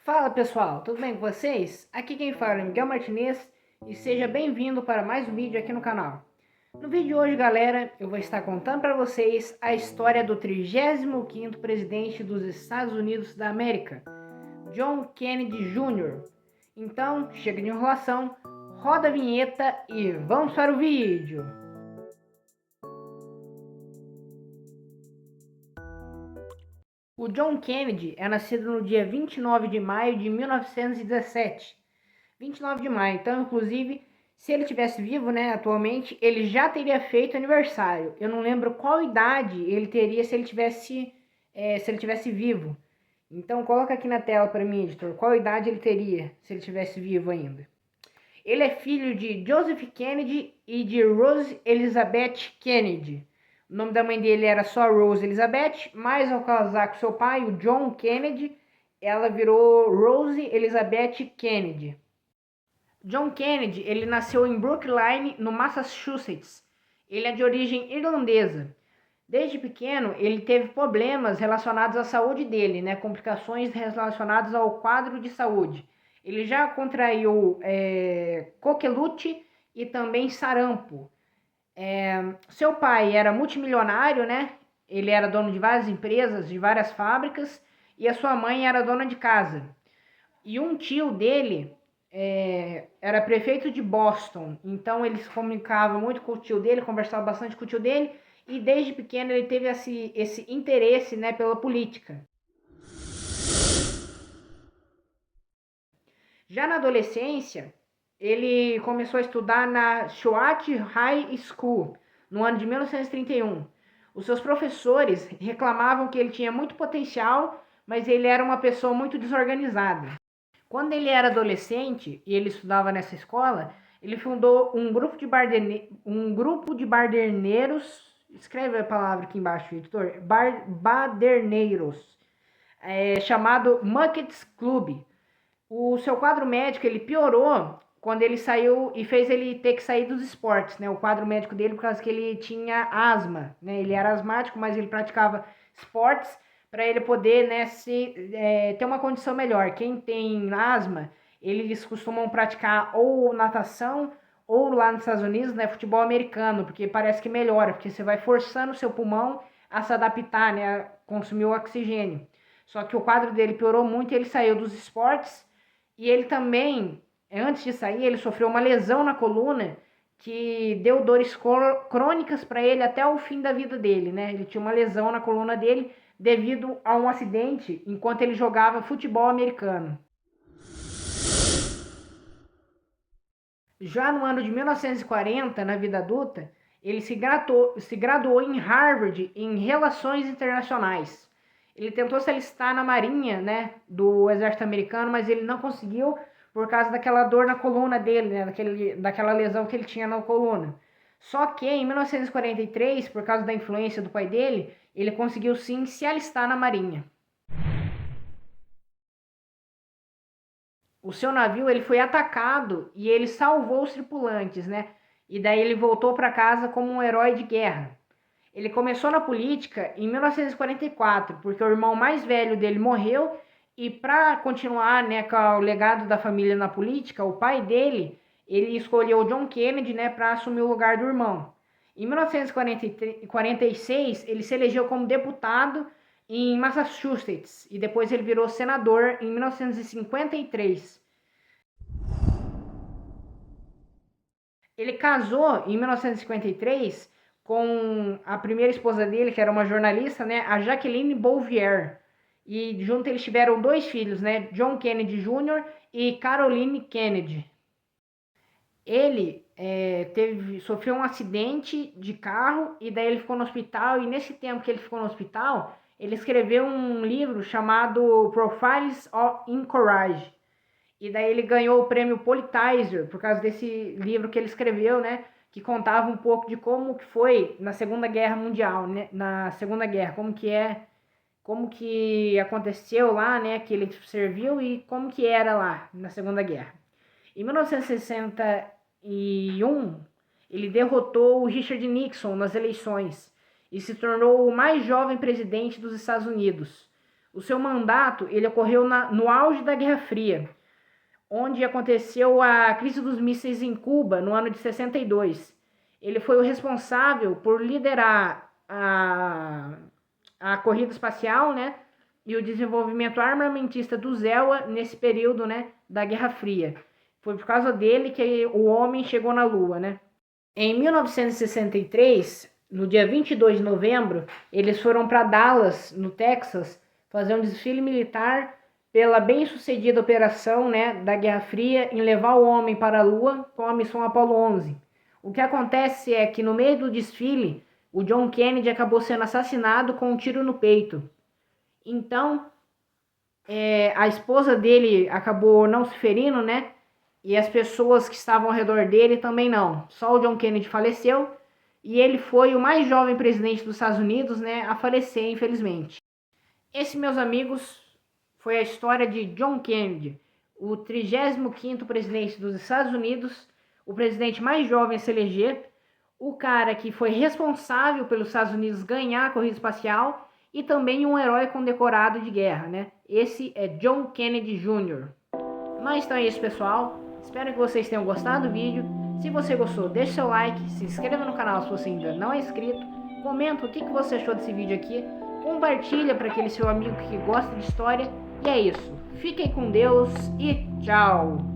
Fala pessoal, tudo bem com vocês? Aqui quem fala é Miguel Martinez e seja bem-vindo para mais um vídeo aqui no canal. No vídeo de hoje, galera, eu vou estar contando para vocês a história do 35º presidente dos Estados Unidos da América, John Kennedy Jr. Então, chega de enrolação, roda a vinheta e vamos para o vídeo! O John Kennedy é nascido no dia 29 de maio de 1917. 29 de maio, então, inclusive, se ele tivesse vivo, né, atualmente, ele já teria feito aniversário. Eu não lembro qual idade ele teria se ele tivesse vivo. Então, coloca aqui na tela para mim, editor, qual idade ele teria se ele tivesse vivo ainda. Ele é filho de Joseph Kennedy e de Rose Elizabeth Kennedy. O nome da mãe dele era só Rose Elizabeth, mas ao casar com seu pai, o John Kennedy, ela virou Rose Elizabeth Kennedy. John Kennedy, ele nasceu em Brookline, no Massachusetts. Ele é de origem irlandesa. Desde pequeno, ele teve problemas relacionados à saúde dele, né? Complicações relacionadas ao quadro de saúde. Ele já contraiu coqueluche e também sarampo. Seu pai era multimilionário, né? Ele era dono de várias empresas, de várias fábricas, e a sua mãe era dona de casa. E um tio dele era prefeito de Boston, então ele se comunicava muito com o tio dele, conversava bastante com o tio dele, e desde pequeno ele teve esse interesse, né, pela política. Já na adolescência, ele começou a estudar na Choate High School, no ano de 1931. Os seus professores reclamavam que ele tinha muito potencial, mas ele era uma pessoa muito desorganizada. Quando ele era adolescente e ele estudava nessa escola, ele fundou um grupo de baderneiros, escreve a palavra aqui embaixo, editor, baderneiros, chamado Muckets Club. O seu quadro médico ele piorou quando ele saiu e fez ele ter que sair dos esportes, né? O quadro médico dele por causa que ele tinha asma, né? Ele era asmático, mas ele praticava esportes para ele poder, né, ter uma condição melhor. Quem tem asma, eles costumam praticar ou natação ou lá nos Estados Unidos, né, futebol americano, porque parece que melhora, porque você vai forçando o seu pulmão a se adaptar, né, a consumir o oxigênio. Só que o quadro dele piorou muito e ele saiu dos esportes e ele também, antes de sair, ele sofreu uma lesão na coluna que deu dores crônicas para ele até o fim da vida dele, né? Ele tinha uma lesão na coluna dele devido a um acidente enquanto ele jogava futebol americano. Já no ano de 1940, na vida adulta, ele se graduou em Harvard em Relações Internacionais. Ele tentou se alistar na Marinha, né, do Exército Americano, mas ele não conseguiu por causa daquela dor na coluna dele, né, daquela lesão que ele tinha na coluna. Só que em 1943, por causa da influência do pai dele, ele conseguiu sim se alistar na Marinha. O seu navio ele foi atacado e ele salvou os tripulantes, né? E daí ele voltou para casa como um herói de guerra. Ele começou na política em 1944, porque o irmão mais velho dele morreu e para continuar, né, com o legado da família na política, o pai dele, ele escolheu o John Kennedy, né, para assumir o lugar do irmão. Em 1946, ele se elegeu como deputado em Massachusetts e depois ele virou senador em 1953. Ele casou em 1953 com a primeira esposa dele, que era uma jornalista, né, a Jacqueline Bouvier. E junto eles tiveram dois filhos, né, John Kennedy Jr. e Caroline Kennedy. Ele sofreu um acidente de carro e daí ele ficou no hospital. E nesse tempo que ele ficou no hospital, ele escreveu um livro chamado Profiles in Courage. E daí ele ganhou o prêmio Pulitzer por causa desse livro que ele escreveu, né? Que contava um pouco de como que foi na Segunda Guerra Mundial, né? Na Segunda Guerra, como que aconteceu lá, né? Que ele serviu e como que era lá na Segunda Guerra. Em 1961, ele derrotou o Richard Nixon nas eleições e se tornou o mais jovem presidente dos Estados Unidos. O seu mandato ele ocorreu no auge da Guerra Fria, onde aconteceu a crise dos mísseis em Cuba no ano de 62. Ele foi o responsável por liderar a corrida espacial, né, e o desenvolvimento armamentista do ZEWA nesse período, né, da Guerra Fria. Foi por causa dele que o homem chegou na Lua, né? Em 1963, no dia 22 de novembro, eles foram para Dallas, no Texas, fazer um desfile militar pela bem-sucedida operação, né, da Guerra Fria em levar o homem para a Lua com a missão Apollo 11. O que acontece é que no meio do desfile, o John Kennedy acabou sendo assassinado com um tiro no peito. Então, a esposa dele acabou não se ferindo, né? E as pessoas que estavam ao redor dele também não. Só o John Kennedy faleceu e ele foi o mais jovem presidente dos Estados Unidos, né, a falecer, infelizmente. Esse, meus amigos, foi a história de John Kennedy, o 35º presidente dos Estados Unidos, o presidente mais jovem a se eleger, o cara que foi responsável pelos Estados Unidos ganhar a corrida espacial e também um herói condecorado de guerra, né? Esse é John Kennedy Jr. Mas então é isso, pessoal. Espero que vocês tenham gostado do vídeo. Se você gostou, deixe seu like, se inscreva no canal se você ainda não é inscrito, comenta o que você achou desse vídeo aqui, compartilha para aquele seu amigo que gosta de história. E é isso. Fiquem com Deus e tchau!